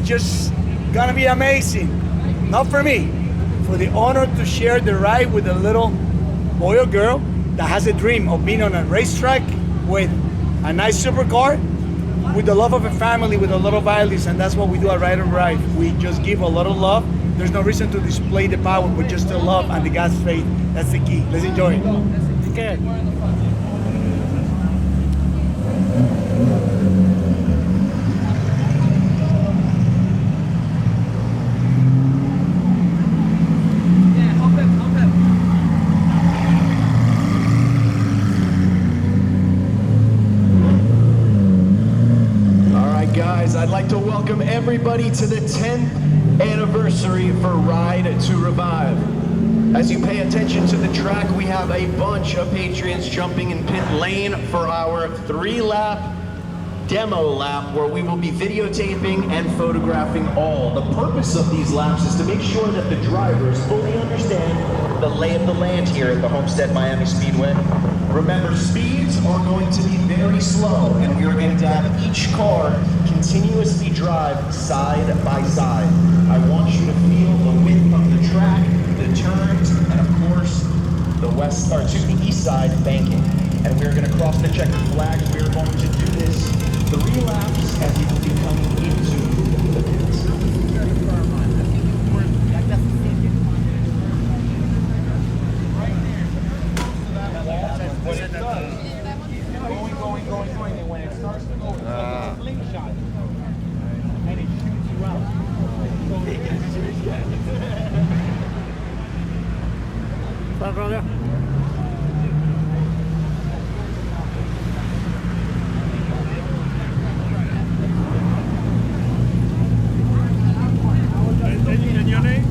It's just gonna be amazing. Not for me, for the honor to share the ride with a little boy or girl that has a dream of being on a racetrack with a nice supercar, with the love of a family, with a lot of values, and that's what we do at Ride2Revive. We just give a lot of love. There's no reason to display the power, but just the love and the God's faith. That's the key. Let's enjoy it. Okay. I'd like to welcome everybody to the 10th anniversary for Ride2Revive. As you pay attention to the track, we have a bunch of patrons jumping in pit lane for our 3-lap demo lap where we will be videotaping and photographing all. The purpose of these laps is to make sure that the drivers fully understand the lay of the land here at the Homestead Miami Speedway. Remember, speeds are going to be very slow, and we are going to have each car continuously drive side by side. I want you to feel the width of the track, the turns, and of course, the east side banking. And we're going to cross the checkered flags. We are going to do this 3 laps as you will be coming into the pits. Going, and when it starts to go, it's like a slingshot. And it shoots you out. Bye, brother. And your name?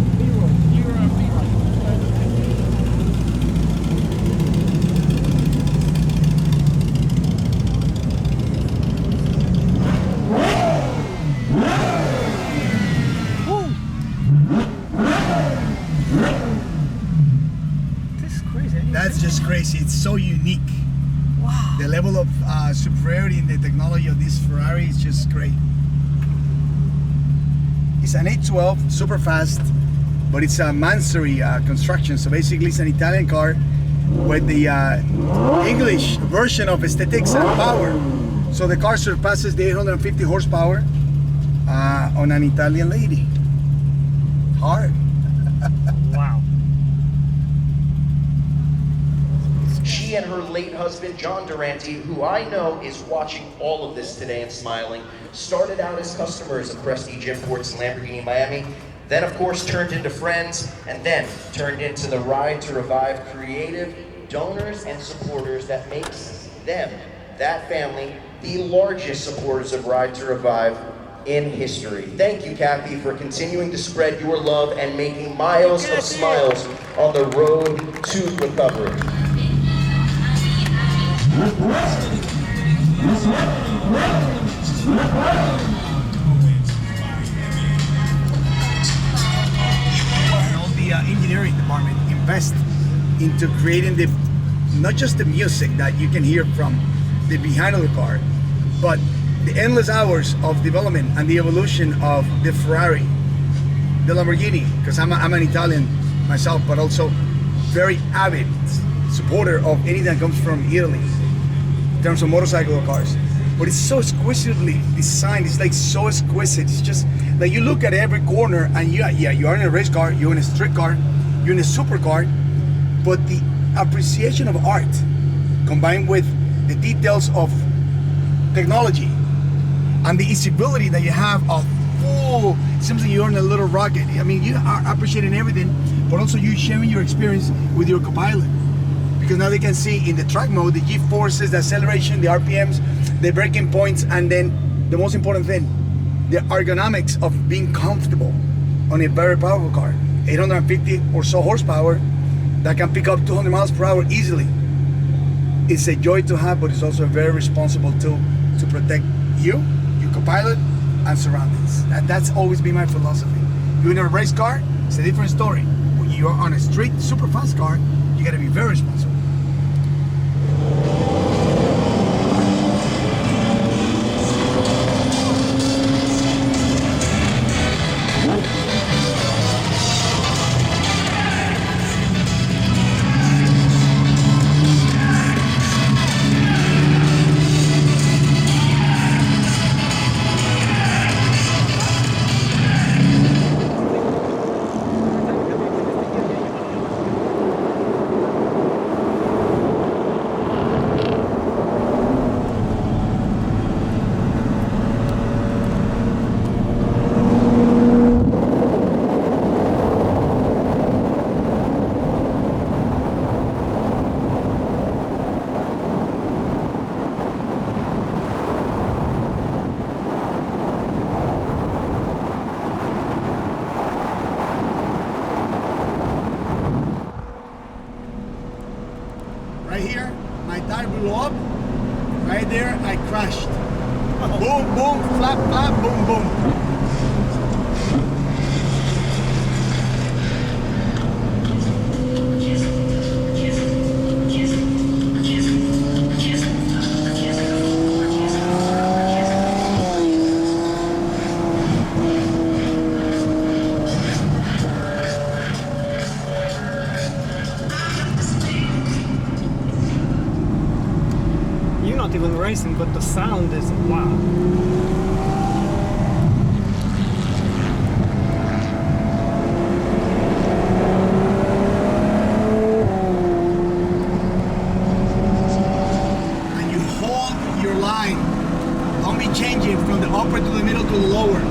That's just crazy. It's so unique. Wow. The level of superiority in the technology of this Ferrari is just great. It's an 812, super fast, but it's a Mansory construction. So basically it's an Italian car with the English version of aesthetics and power. So the car surpasses the 850 horsepower on an Italian lady. Hard. Wow. She and her late husband, John Durante, who I know is watching all of this today and smiling, started out as customers of Prestige Imports in Lamborghini Miami, then of course turned into friends, and then turned into the Ride2Revive creative donors and supporters that makes them, that family, the largest supporters of Ride2Revive in history. Thank you, Kathy, for continuing to spread your love and making miles of smiles on the road to recovery. All the engineering department invest into creating not just the music that you can hear from the behind of the car, but the endless hours of development and the evolution of the Ferrari, the Lamborghini, because I'm an Italian myself, but also very avid supporter of anything that comes from Italy in terms of motorcycle cars. But it's so exquisitely designed. It's like so exquisite. It's just like you look at every corner and you are in a race car, you're in a street car, you're in a supercar, but the appreciation of art combined with the details of technology and the easyability that you have of full, it seems like you're in a little rocket. I mean, you are appreciating everything, but also you sharing your experience with your co-pilot. Because now they can see in the track mode, the G-forces, the acceleration, the RPMs, the braking points, and then the most important thing, the ergonomics of being comfortable on a very powerful car. 850 or so horsepower that can pick up 200 miles per hour easily. It's a joy to have, but it's also a very responsible tool to protect you, your co-pilot, and surroundings. And that's always been my philosophy. You're in a race car, it's a different story. When you're on a street, super fast car, you gotta be very responsible. Right there, I crashed. Boom, boom, flap, flap, boom, boom. You're not even racing, but the sound is wow. And you hold your line. Don't be changing from the upper to the middle to the lower.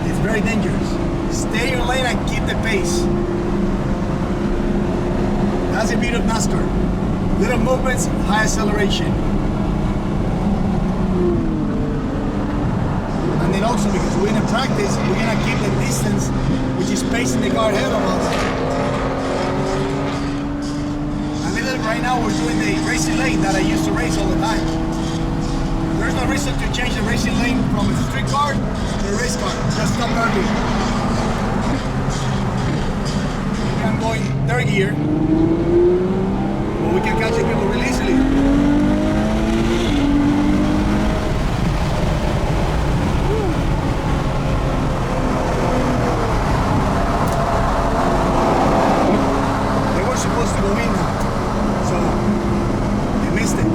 It's very dangerous. Stay in your lane and keep the pace. That's the beauty of NASCAR. Little movements, high acceleration. And then also, because we're in a practice, we're gonna keep the distance, which is pacing the car ahead of us. And then right now we're doing the racing lane that I used to race all the time. There's no reason to change the racing lane from a street car to a race car. Just stop early. I'm going third gear. We can catch the people really easily. They were supposed to go in now, so they missed it.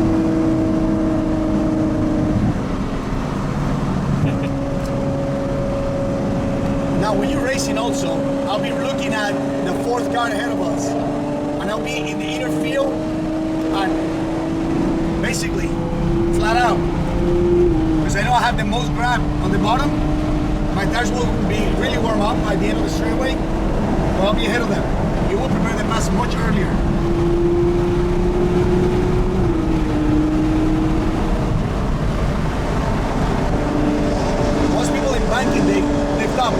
Now when you're racing also, I'll be looking at the fourth car ahead of us. And I'll be in the inner field and basically flat out, because I know I have the most grab on the bottom. My tires will be really warm up by the end of the straightaway, but I'll be ahead of them. You will prepare the pass much earlier. Most people in banking, they lift up.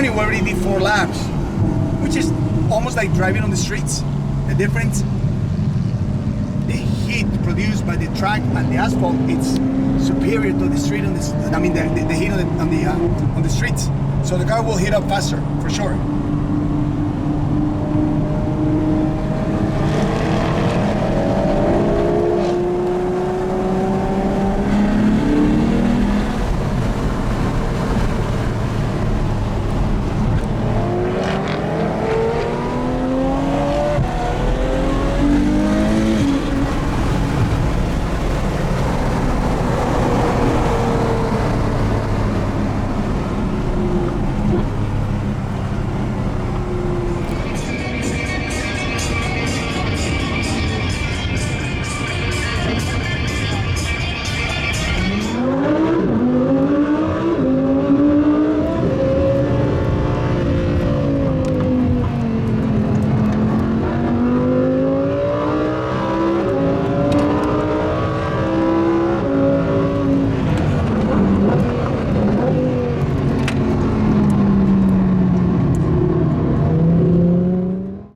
We already did 4 laps, which is almost like driving on the streets. The difference, the heat produced by the track and the asphalt, it's superior to the street the heat on the streets. So the car will heat up faster, for sure.